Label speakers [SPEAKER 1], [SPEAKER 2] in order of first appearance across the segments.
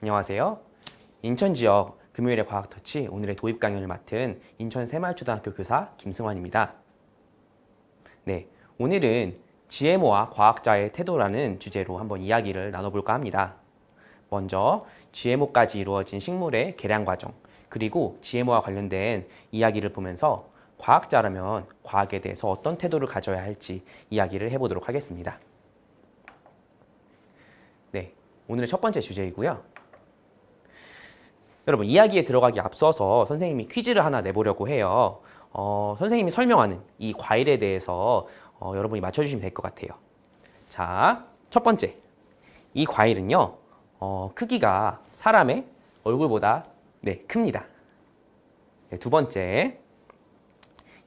[SPEAKER 1] 안녕하세요. 인천 지역 금요일의 과학터치 오늘의 도입 강연을 맡은 인천 새마을초등학교 교사 김승환입니다. 네, 오늘은 GMO와 과학자의 태도라는 주제로 한번 이야기를 나눠볼까 합니다. 먼저 GMO까지 이루어진 식물의 개량 과정, 그리고 GMO와 관련된 이야기를 보면서 과학자라면 과학에 대해서 어떤 태도를 가져야 할지 이야기를 해보도록 하겠습니다. 네, 오늘의 첫 번째 주제이고요. 여러분, 이야기에 들어가기 앞서서 선생님이 퀴즈를 하나 내보려고 해요. 선생님이 설명하는 이 과일에 대해서 여러분이 맞춰주시면 될 것 같아요. 자, 첫 번째. 이 과일은요, 크기가 사람의 얼굴보다 큽니다. 네, 두 번째.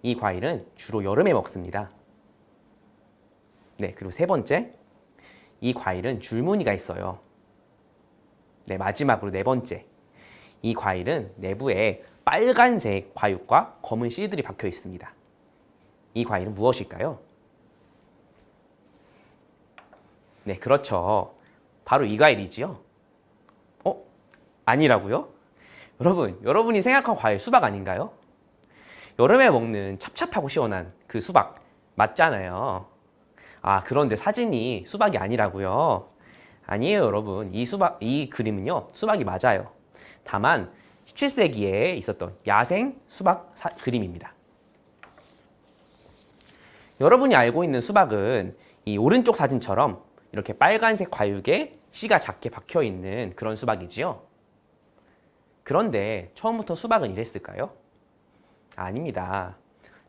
[SPEAKER 1] 이 과일은 주로 여름에 먹습니다. 네, 그리고 세 번째. 이 과일은 줄무늬가 있어요. 네, 마지막으로 네 번째. 이 과일은 내부에 빨간색 과육과 검은 씨들이 박혀 있습니다. 이 과일은 무엇일까요? 네, 그렇죠. 바로 이 과일이지요. 아니라고요? 여러분이 생각한 과일 수박 아닌가요? 여름에 먹는 찹찹하고 시원한 그 수박 맞잖아요. 아, 그런데 사진이 수박이 아니라고요? 아니에요, 여러분. 이 그림은요, 수박이 맞아요. 다만 17세기에 있었던 야생 수박 그림입니다. 여러분이 알고 있는 수박은 이 오른쪽 사진처럼 이렇게 빨간색 과육에 씨가 작게 박혀 있는 그런 수박이지요. 그런데 처음부터 수박은 이랬을까요? 아닙니다.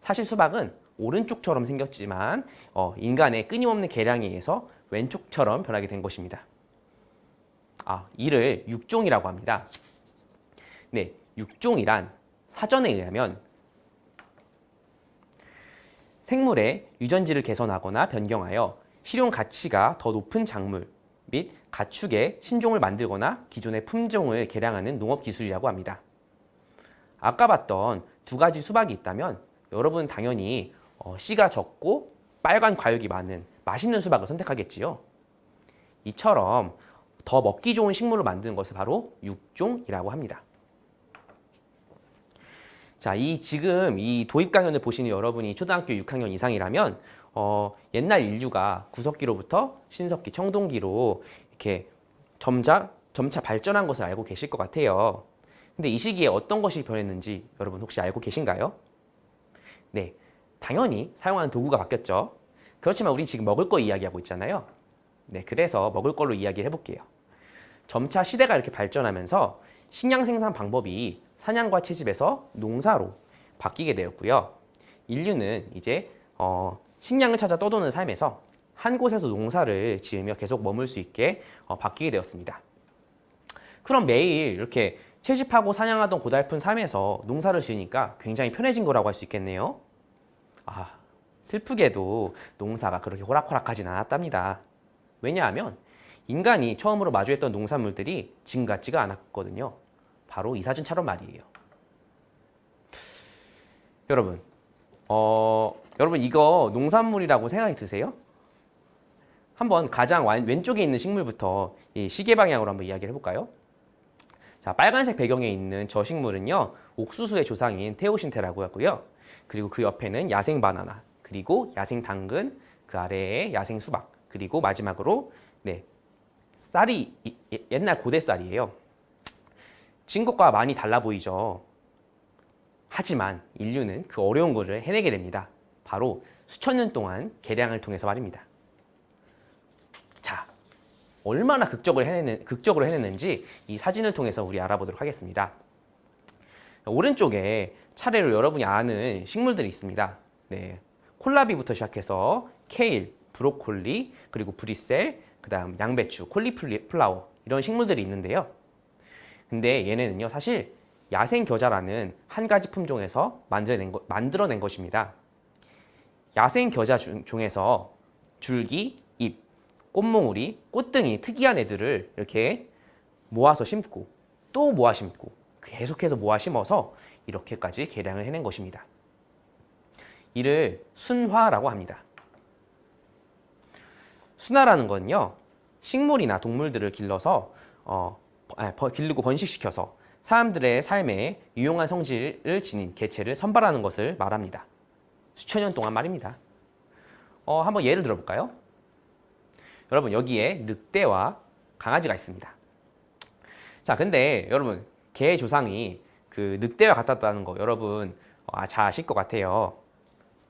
[SPEAKER 1] 사실 수박은 오른쪽처럼 생겼지만 인간의 끊임없는 개량에 의해서 왼쪽처럼 변하게 된 것입니다. 이를 육종이라고 합니다. 네, 육종이란 사전에 의하면 생물의 유전지를 개선하거나 변경하여 실용 가치가 더 높은 작물 및 가축의 신종을 만들거나 기존의 품종을 개량하는 농업 기술이라고 합니다. 아까 봤던 두 가지 수박이 있다면 여러분은 당연히 씨가 적고 빨간 과육이 많은 맛있는 수박을 선택하겠지요. 이처럼 더 먹기 좋은 식물을 만드는 것을 바로 육종이라고 합니다. 자, 지금 이 도입 강연을 보시는 여러분이 초등학교 6학년 이상이라면 옛날 인류가 구석기로부터 신석기, 청동기로 이렇게 점차 발전한 것을 알고 계실 것 같아요. 근데 이 시기에 어떤 것이 변했는지 여러분 혹시 알고 계신가요? 네, 당연히 사용하는 도구가 바뀌었죠. 그렇지만 우리 지금 먹을 거 이야기하고 있잖아요. 네, 그래서 먹을 걸로 이야기를 해볼게요. 점차 시대가 이렇게 발전하면서 식량 생산 방법이 사냥과 채집에서 농사로 바뀌게 되었고요. 인류는 이제 식량을 찾아 떠도는 삶에서 한 곳에서 농사를 지으며 계속 머물 수 있게 바뀌게 되었습니다. 그럼 매일 이렇게 채집하고 사냥하던 고달픈 삶에서 농사를 지으니까 굉장히 편해진 거라고 할 수 있겠네요. 슬프게도 농사가 그렇게 호락호락하진 않았답니다. 왜냐하면 인간이 처음으로 마주했던 농산물들이 지금 같지가 않았거든요. 바로 이 사진처럼 말이에요. 여러분, 여러분 이거 농산물이라고 생각이 드세요? 한번 가장 왼쪽에 있는 식물부터 이 시계 방향으로 한번 이야기를 해볼까요? 자, 빨간색 배경에 있는 저 식물은요, 옥수수의 조상인 테오신테라고 하고요. 그리고 그 옆에는 야생 바나나, 그리고 야생 당근, 그 아래에 야생 수박, 그리고 마지막으로 쌀이 옛날 고대 쌀이에요. 지금 것과 많이 달라 보이죠. 하지만 인류는 그 어려운 것을 해내게 됩니다. 바로 수천 년 동안 개량을 통해서 말입니다. 자, 얼마나 극적으로 해냈는지 이 사진을 통해서 우리 알아보도록 하겠습니다. 오른쪽에 차례로 여러분이 아는 식물들이 있습니다. 네, 콜라비부터 시작해서 케일, 브로콜리, 그리고 브리셀, 그 다음 양배추, 콜리플라워 이런 식물들이 있는데요. 근데 얘네는요, 사실 야생 겨자라는 한 가지 품종에서 만들어낸 것입니다. 야생 겨자 종에서 줄기, 잎, 꽃몽우리, 꽃 등이 특이한 애들을 이렇게 모아서 심고 또 모아 심고 계속해서 모아 심어서 이렇게까지 개량을 해낸 것입니다. 이를 순화라고 합니다. 순화라는 건요, 식물이나 동물들을 길러서 기르고 번식시켜서 사람들의 삶에 유용한 성질을 지닌 개체를 선발하는 것을 말합니다. 수천 년 동안 말입니다. 한번 예를 들어볼까요? 여러분 여기에 늑대와 강아지가 있습니다. 자, 근데 여러분 개의 조상이 그 늑대와 같았다는 거 여러분 잘 아실 것 같아요.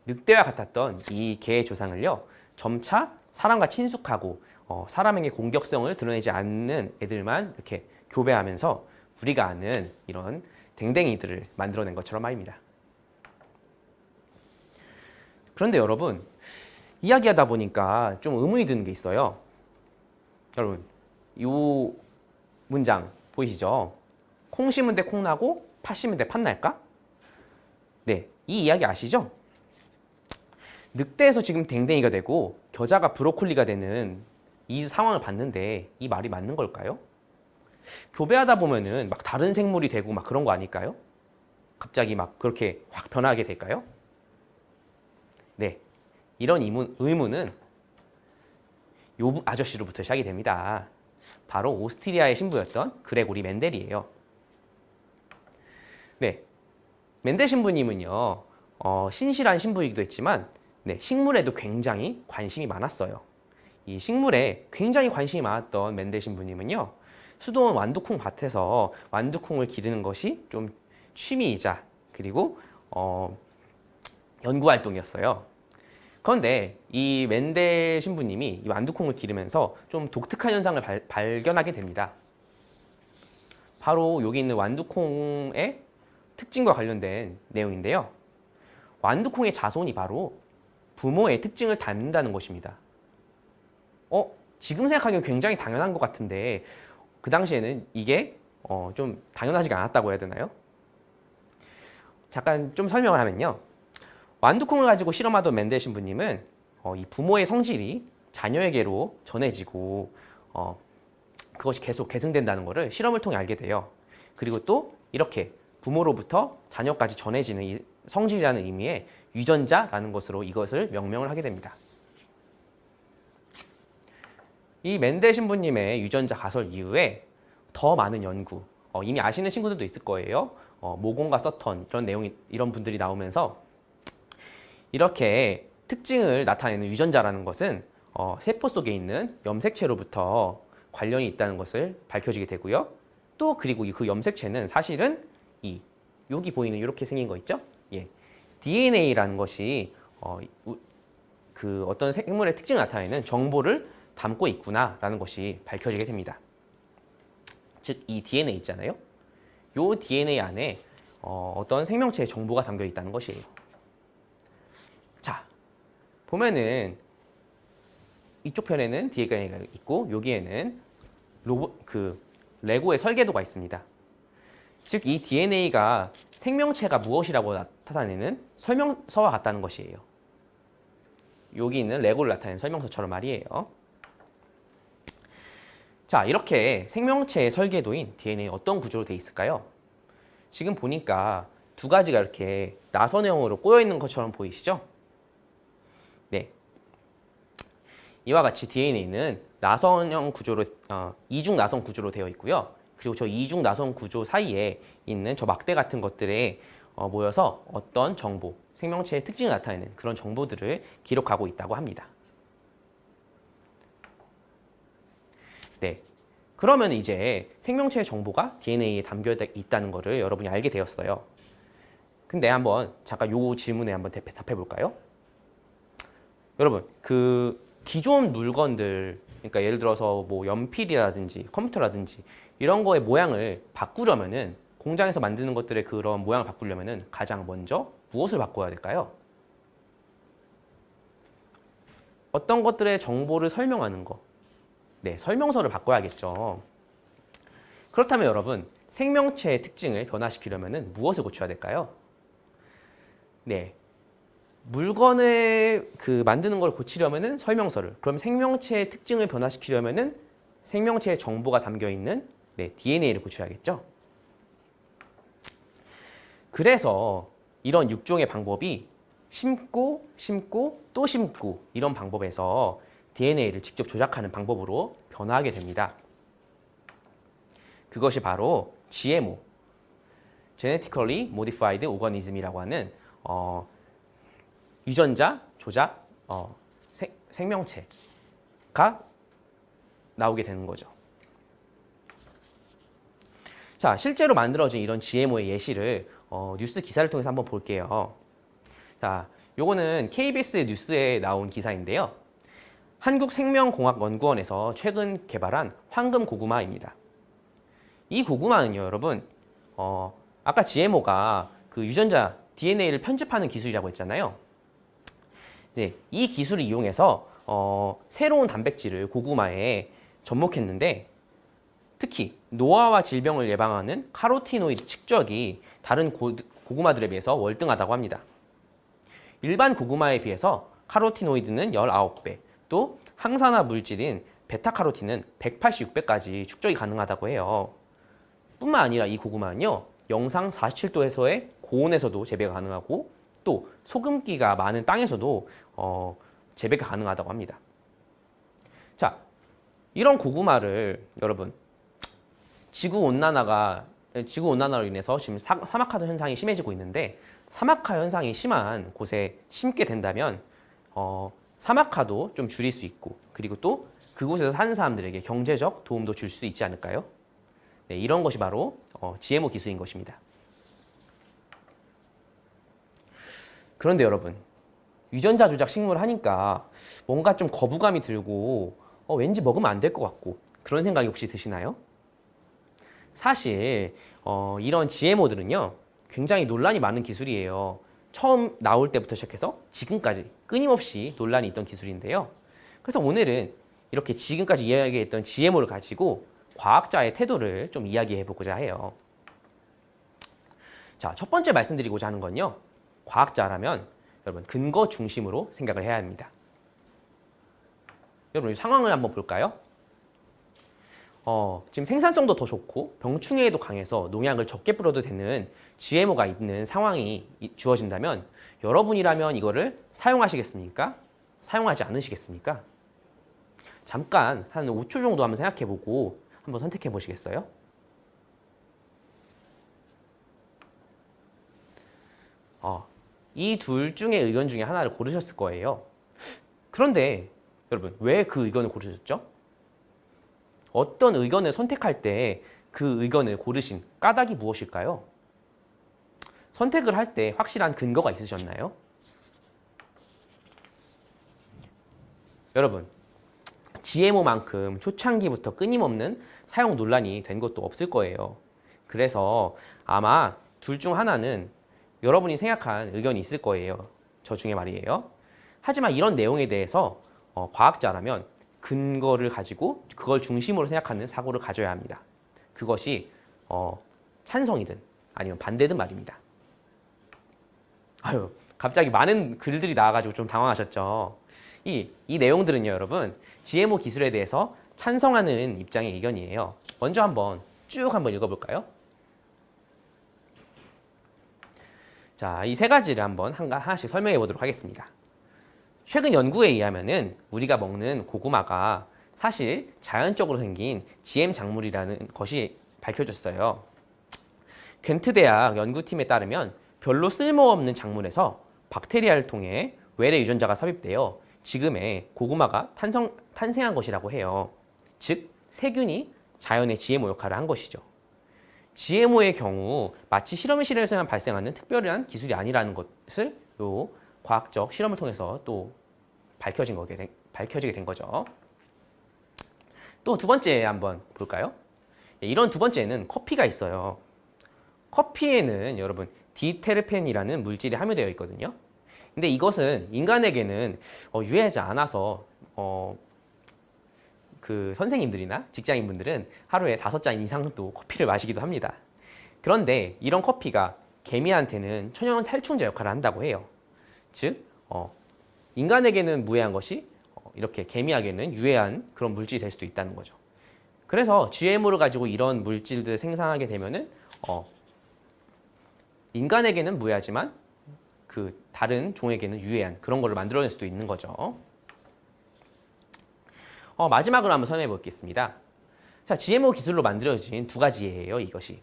[SPEAKER 1] 늑대와 같았던 이 개의 조상을요 점차 사람과 친숙하고 사람에게 공격성을 드러내지 않는 애들만 이렇게 교배하면서 우리가 아는 이런 댕댕이들을 만들어낸 것처럼 말입니다. 그런데 여러분 이야기하다 보니까 좀 의문이 드는 게 있어요. 여러분 이 문장 보이시죠? 콩 심은 데 콩 나고 팥 심은 데 팥 날까? 네, 이 이야기 아시죠? 늑대에서 지금 댕댕이가 되고 겨자가 브로콜리가 되는 이 상황을 봤는데 이 말이 맞는 걸까요? 교배하다 보면은 막 다른 생물이 되고 막 그런 거 아닐까요? 갑자기 막 그렇게 확 변하게 될까요? 네, 이런 의문은 요 아저씨로부터 시작이 됩니다. 바로 오스트리아의 신부였던 그레고리 멘델이에요. 네, 멘델 신부님은요 신실한 신부이기도 했지만 네, 식물에도 굉장히 관심이 많았어요. 이 식물에 굉장히 관심이 많았던 멘델 신부님은요 수도원 완두콩 밭에서 완두콩을 기르는 것이 좀 취미이자 그리고 연구 활동이었어요. 그런데 이 멘델 신부님이 이 완두콩을 기르면서 좀 독특한 현상을 발견하게 됩니다. 바로 여기 있는 완두콩의 특징과 관련된 내용인데요. 완두콩의 자손이 바로 부모의 특징을 닮는다는 것입니다. 지금 생각하기엔 굉장히 당연한 것 같은데 그 당시에는 이게 좀 당연하지가 않았다고 해야 되나요? 잠깐 좀 설명을 하면요. 완두콩을 가지고 실험하던 멘델 신부님은 이 부모의 성질이 자녀에게로 전해지고 그것이 계속 계승된다는 것을 실험을 통해 알게 돼요. 그리고 또 이렇게 부모로부터 자녀까지 전해지는 이 성질이라는 의미의 유전자라는 것으로 이것을 명명을 하게 됩니다. 이 멘델 신부님의 유전자 가설 이후에 더 많은 연구, 이미 아시는 친구들도 있을 거예요. 모건과 서턴 이런 분들이 나오면서 이렇게 특징을 나타내는 유전자라는 것은 세포 속에 있는 염색체로부터 관련이 있다는 것을 밝혀지게 되고요. 또 그리고 그 염색체는 사실은 여기 보이는 이렇게 생긴 거 있죠? 예, DNA라는 것이 그 어떤 생물의 특징을 나타내는 정보를 담고 있구나라는 것이 밝혀지게 됩니다. 즉, 이 DNA 있잖아요. 이 DNA 안에 어떤 생명체의 정보가 담겨 있다는 것이에요. 자, 보면은 이쪽 편에는 DNA가 있고 여기에는 레고의 설계도가 있습니다. 즉, 이 DNA가 생명체가 무엇이라고 나타내는 설명서와 같다는 것이에요. 여기 있는 레고를 나타내는 설명서처럼 말이에요. 자, 이렇게 생명체의 설계도인 DNA 어떤 구조로 되어 있을까요? 지금 보니까 두 가지가 이렇게 나선형으로 꼬여 있는 것처럼 보이시죠? 네. 이와 같이 DNA는 나선형 구조로 이중 나선 구조로 되어 있고요. 그리고 저 이중 나선 구조 사이에 있는 저 막대 같은 것들에 모여서 어떤 정보, 생명체의 특징을 나타내는 그런 정보들을 기록하고 있다고 합니다. 네. 그러면 이제 생명체의 정보가 DNA에 담겨 있다는 것을 여러분이 알게 되었어요. 근데 한번 잠깐 요 질문에 한번 답해 볼까요? 여러분, 그 기존 물건들, 그러니까 예를 들어서 뭐 연필이라든지 컴퓨터라든지 이런 거의 모양을 바꾸려면은 공장에서 만드는 것들의 그런 모양을 바꾸려면은 가장 먼저 무엇을 바꿔야 될까요? 어떤 것들의 정보를 설명하는 거. 네, 설명서를 바꿔야겠죠. 그렇다면 여러분, 생명체의 특징을 변화시키려면은 무엇을 고쳐야 될까요? 네, 물건을 만드는 걸 고치려면은 설명서를, 그럼 생명체의 특징을 변화시키려면은 생명체의 정보가 담겨 있는 DNA를 고쳐야겠죠. 그래서 이런 6종의 방법이 심고 또 심고 이런 방법에서 DNA를 직접 조작하는 방법으로 변화하게 됩니다. 그것이 바로 GMO, Genetically Modified Organism이라고 하는 유전자 조작 생명체가 나오게 되는 거죠. 자, 실제로 만들어진 이런 GMO의 예시를 뉴스 기사를 통해서 한번 볼게요. 자, 요거는 KBS 뉴스에 나온 기사인데요. 한국생명공학연구원에서 최근 개발한 황금 고구마입니다. 이 고구마는요, 여러분, 아까 GMO가 그 유전자 DNA를 편집하는 기술이라고 했잖아요. 네, 이 기술을 이용해서 새로운 단백질을 고구마에 접목했는데 특히 노화와 질병을 예방하는 카로티노이드 축적이 다른 고구마들에 비해서 월등하다고 합니다. 일반 고구마에 비해서 카로티노이드는 19배, 또 항산화 물질인 베타카로틴은 186배까지 축적이 가능하다고 해요. 뿐만 아니라 이 고구마는요, 영상 47도에서의 고온에서도 재배가 가능하고 또 소금기가 많은 땅에서도 재배가 가능하다고 합니다. 자, 이런 고구마를 여러분 지구온난화로 인해서 지금 사막화 현상이 심해지고 있는데 사막화 현상이 심한 곳에 심게 된다면 사막화도 좀 줄일 수 있고 그리고 또 그곳에서 사는 사람들에게 경제적 도움도 줄 수 있지 않을까요? 네, 이런 것이 바로 GMO 기술인 것입니다. 그런데 여러분, 유전자 조작 식물을 하니까 뭔가 좀 거부감이 들고 왠지 먹으면 안 될 것 같고 그런 생각이 혹시 드시나요? 사실 이런 GMO들은요 굉장히 논란이 많은 기술이에요. 처음 나올 때부터 시작해서 지금까지 끊임없이 논란이 있던 기술인데요. 그래서 오늘은 이렇게 지금까지 이야기했던 GMO를 가지고 과학자의 태도를 좀 이야기해 보고자 해요. 자, 첫 번째 말씀드리고자 하는 건요. 과학자라면 여러분 근거 중심으로 생각을 해야 합니다. 여러분 이 상황을 한번 볼까요? 지금 생산성도 더 좋고 병충해에도 강해서 농약을 적게 뿌려도 되는 GMO가 있는 상황이 주어진다면 여러분이라면 이거를 사용하시겠습니까? 사용하지 않으시겠습니까? 잠깐 한 5초 정도 한번 생각해보고 한번 선택해 보시겠어요? 이 둘 중에 의견 중에 하나를 고르셨을 거예요. 그런데 여러분 왜 그 의견을 고르셨죠? 어떤 의견을 선택할 때 그 의견을 고르신 까닭이 무엇일까요? 선택을 할 때 확실한 근거가 있으셨나요? 여러분, GMO만큼 초창기부터 끊임없는 사용 논란이 된 것도 없을 거예요. 그래서 아마 둘 중 하나는 여러분이 생각한 의견이 있을 거예요. 저 중에 말이에요. 하지만 이런 내용에 대해서 과학자라면 근거를 가지고 그걸 중심으로 생각하는 사고를 가져야 합니다. 그것이 찬성이든 아니면 반대든 말입니다. 아유, 갑자기 많은 글들이 나와가지고 좀 당황하셨죠. 이 내용들은요, 여러분, GMO 기술에 대해서 찬성하는 입장의 의견이에요. 먼저 한번 읽어볼까요? 자, 이 세 가지를 하나씩 설명해 보도록 하겠습니다. 최근 연구에 의하면은 우리가 먹는 고구마가 사실 자연적으로 생긴 GM 작물이라는 것이 밝혀졌어요. 겐트 대학 연구팀에 따르면 별로 쓸모없는 작물에서 박테리아를 통해 외래 유전자가 삽입되어 지금의 고구마가 탄생한 것이라고 해요. 즉, 세균이 자연의 GMO 역할을 한 것이죠. GMO의 경우 마치 실험실에서만 발생하는 특별한 기술이 아니라는 것을 요 과학적 실험을 통해서 또 밝혀지게 된 거죠. 또 두 번째 한번 볼까요? 이런 두 번째는 커피가 있어요. 커피에는 여러분 디테르펜이라는 물질이 함유되어 있거든요. 근데 이것은 인간에게는 유해하지 않아서 그 선생님들이나 직장인분들은 하루에 5잔 이상도 커피를 마시기도 합니다. 그런데 이런 커피가 개미한테는 천연 살충제 역할을 한다고 해요. 즉, 인간에게는 무해한 것이 이렇게 개미에게는 유해한 그런 물질이 될 수도 있다는 거죠. 그래서 GMO를 가지고 이런 물질들을 생산하게 되면은 인간에게는 무해하지만 그 다른 종에게는 유해한 그런 거를 만들어낼 수도 있는 거죠. 마지막으로 한번 설명해 보겠습니다. 자, GMO 기술로 만들어진 두 가지예요, 이것이.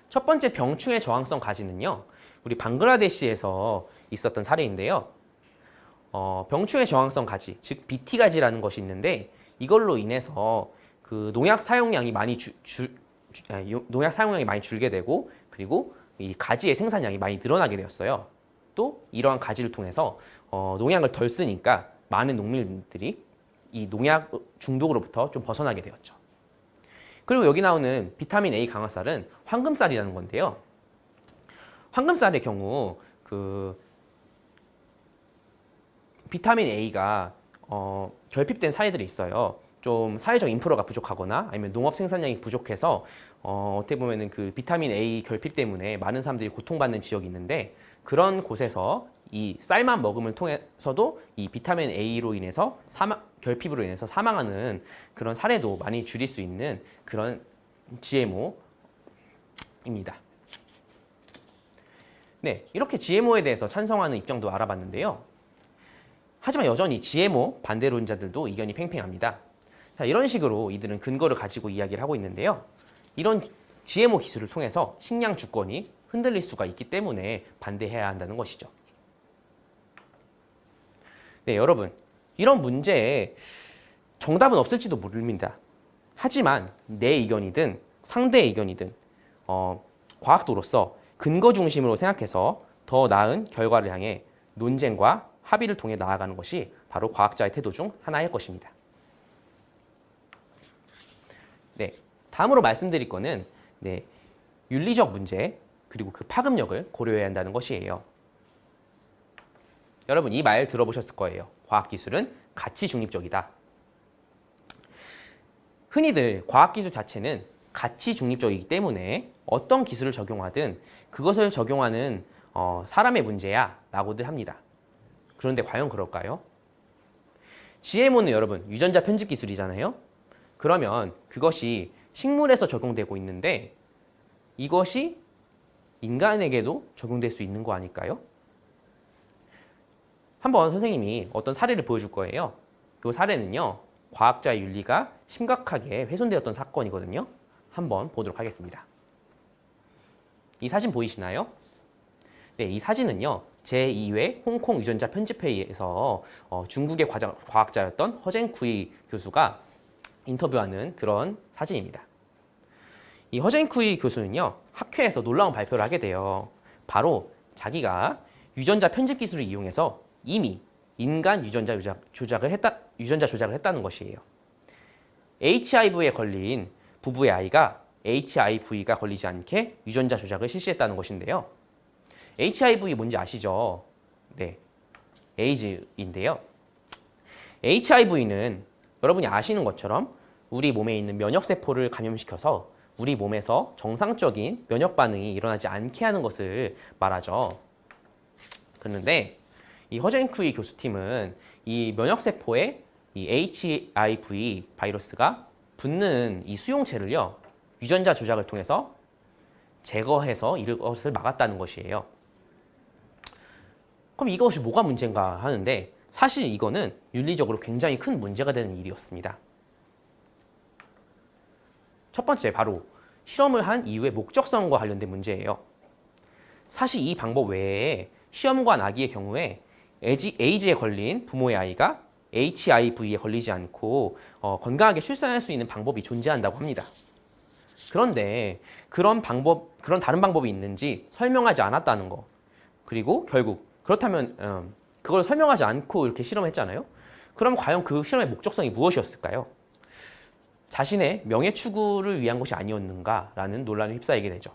[SPEAKER 1] 첫 번째 병충해 저항성 가지는요, 우리 방글라데시에서 있었던 사례인데요. 병충해 저항성 가지, 즉 BT 가지라는 것이 있는데 이걸로 인해서 그 농약 사용량이 많이 농약 사용량이 많이 줄게 되고 그리고 이 가지의 생산량이 많이 늘어나게 되었어요. 또 이러한 가지를 통해서 농약을 덜 쓰니까 많은 농민들이 이 농약 중독으로부터 좀 벗어나게 되었죠. 그리고 여기 나오는 비타민 A 강화쌀은 황금쌀이라는 건데요. 황금쌀의 경우 그 비타민 A가 결핍된 사례들이 있어요. 좀 사회적 인프라가 부족하거나 아니면 농업 생산량이 부족해서 어떻게 보면은 그 비타민 A 결핍 때문에 많은 사람들이 고통받는 지역이 있는데 그런 곳에서 이 쌀만 먹음을 통해서도 이 비타민 A로 인해서 결핍으로 인해서 사망하는 그런 사례도 많이 줄일 수 있는 그런 GMO입니다. 네, 이렇게 GMO에 대해서 찬성하는 입장도 알아봤는데요. 하지만 여전히 GMO 반대론자들도 이견이 팽팽합니다. 자, 이런 식으로 이들은 근거를 가지고 이야기를 하고 있는데요. 이런 GMO 기술을 통해서 식량 주권이 흔들릴 수가 있기 때문에 반대해야 한다는 것이죠. 네, 여러분. 이런 문제에 정답은 없을지도 모릅니다. 하지만 내 의견이든 상대의 의견이든 과학도로서 근거 중심으로 생각해서 더 나은 결과를 향해 논쟁과 합의를 통해 나아가는 것이 바로 과학자의 태도 중 하나일 것입니다. 네, 다음으로 말씀드릴 거는 윤리적 문제 그리고 그 파급력을 고려해야 한다는 것이에요. 여러분 이 말 들어보셨을 거예요. 과학기술은 가치 중립적이다. 흔히들 과학기술 자체는 가치 중립적이기 때문에 어떤 기술을 적용하든 그것을 적용하는 사람의 문제야 라고들 합니다. 그런데 과연 그럴까요? GMO는 여러분 유전자 편집 기술이잖아요. 그러면 그것이 식물에서 적용되고 있는데 이것이 인간에게도 적용될 수 있는 거 아닐까요? 한번 선생님이 어떤 사례를 보여줄 거예요. 그 사례는요. 과학자의 윤리가 심각하게 훼손되었던 사건이거든요. 한번 보도록 하겠습니다. 이 사진 보이시나요? 네, 이 사진은요. 제2회 홍콩 유전자 편집회의에서 중국의 과학자였던 허젠쿠이 교수가 인터뷰하는 그런 사진입니다. 이 허젠쿠이 교수는요. 학회에서 놀라운 발표를 하게 돼요. 바로 자기가 유전자 편집 기술을 이용해서 이미 인간 유전자 조작을 했다는 것이에요. HIV에 걸린 부부의 아이가 HIV가 걸리지 않게 유전자 조작을 실시했다는 것인데요. HIV 뭔지 아시죠? 네, 에이즈인데요. HIV는 여러분이 아시는 것처럼 우리 몸에 있는 면역세포를 감염시켜서 우리 몸에서 정상적인 면역 반응이 일어나지 않게 하는 것을 말하죠. 그런데 이 허젠쿠이 교수팀은 이 면역세포에 이 HIV 바이러스가 붙는 이 수용체를요, 유전자 조작을 통해서 제거해서 이것을 막았다는 것이에요. 그럼 이것이 뭐가 문제인가 하는데 사실 이거는 윤리적으로 굉장히 큰 문제가 되는 일이었습니다. 첫 번째 바로 실험을 한 이후의 목적성과 관련된 문제예요. 사실 이 방법 외에 시험관 아기의 경우에 에이즈에 걸린 부모의 아이가 HIV에 걸리지 않고 건강하게 출산할 수 있는 방법이 존재한다고 합니다. 그런데 그런 다른 방법이 있는지 설명하지 않았다는 거. 그리고 결국 그렇다면 그걸 설명하지 않고 이렇게 실험했잖아요. 그럼 과연 그 실험의 목적성이 무엇이었을까요? 자신의 명예 추구를 위한 것이 아니었는가라는 논란에 휩싸이게 되죠.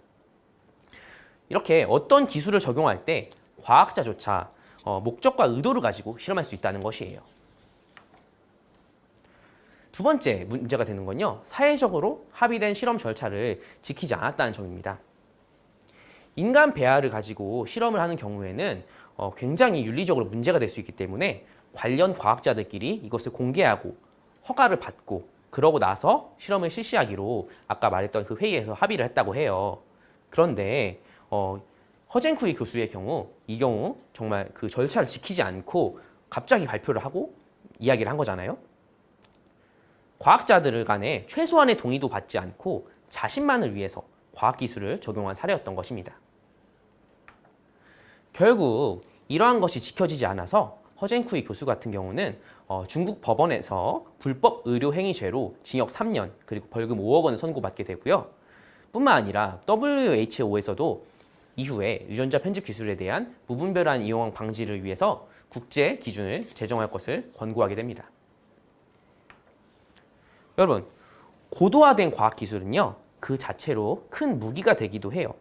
[SPEAKER 1] 이렇게 어떤 기술을 적용할 때 과학자조차 목적과 의도를 가지고 실험할 수 있다는 것이에요. 두 번째 문제가 되는 건요. 사회적으로 합의된 실험 절차를 지키지 않았다는 점입니다. 인간 배아를 가지고 실험을 하는 경우에는 굉장히 윤리적으로 문제가 될 수 있기 때문에 관련 과학자들끼리 이것을 공개하고 허가를 받고 그러고 나서 실험을 실시하기로 아까 말했던 그 회의에서 합의를 했다고 해요. 그런데 허젠쿠이 교수의 경우 이 경우 정말 그 절차를 지키지 않고 갑자기 발표를 하고 이야기를 한 거잖아요. 과학자들 간에 최소한의 동의도 받지 않고 자신만을 위해서 과학기술을 적용한 사례였던 것입니다. 결국 이러한 것이 지켜지지 않아서 허젠쿠이 교수 같은 경우는 중국 법원에서 불법 의료행위죄로 징역 3년 그리고 벌금 5억 원을 선고받게 되고요. 뿐만 아니라 WHO에서도 이후에 유전자 편집 기술에 대한 무분별한 이용 방지를 위해서 국제 기준을 제정할 것을 권고하게 됩니다. 여러분, 고도화된 과학기술은요, 그 자체로 큰 무기가 되기도 해요.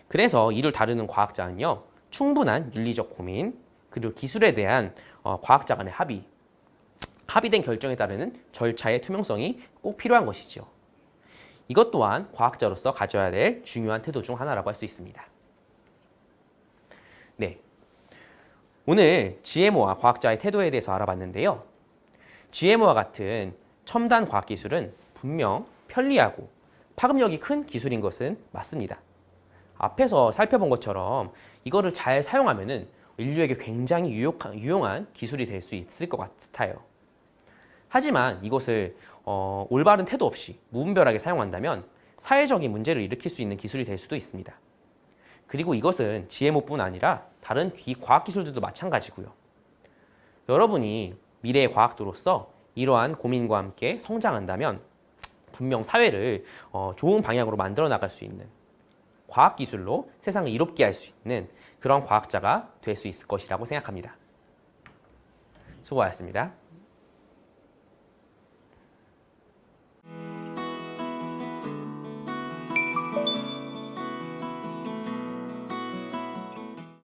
[SPEAKER 1] 그래서 이를 다루는 과학자는요, 충분한 윤리적 고민, 그리고 기술에 대한 과학자 간의 합의된 결정에 따르는 절차의 투명성이 꼭 필요한 것이죠. 이것 또한 과학자로서 가져야 될 중요한 태도 중 하나라고 할 수 있습니다. 네, 오늘 GMO와 과학자의 태도에 대해서 알아봤는데요. GMO와 같은 첨단 과학기술은 분명 편리하고 파급력이 큰 기술인 것은 맞습니다. 앞에서 살펴본 것처럼 이거를 잘 사용하면은 인류에게 굉장히 유용한 기술이 될 수 있을 것 같아요. 하지만 이것을 올바른 태도 없이 무분별하게 사용한다면 사회적인 문제를 일으킬 수 있는 기술이 될 수도 있습니다. 그리고 이것은 GMO뿐 아니라 다른 과학기술들도 마찬가지고요. 여러분이 미래의 과학도로서 이러한 고민과 함께 성장한다면 분명 사회를 좋은 방향으로 만들어 나갈 수 있는 과학기술로 세상을 이롭게 할 수 있는 그런 과학자가 될 수 있을 것이라고 생각합니다. 수고하셨습니다.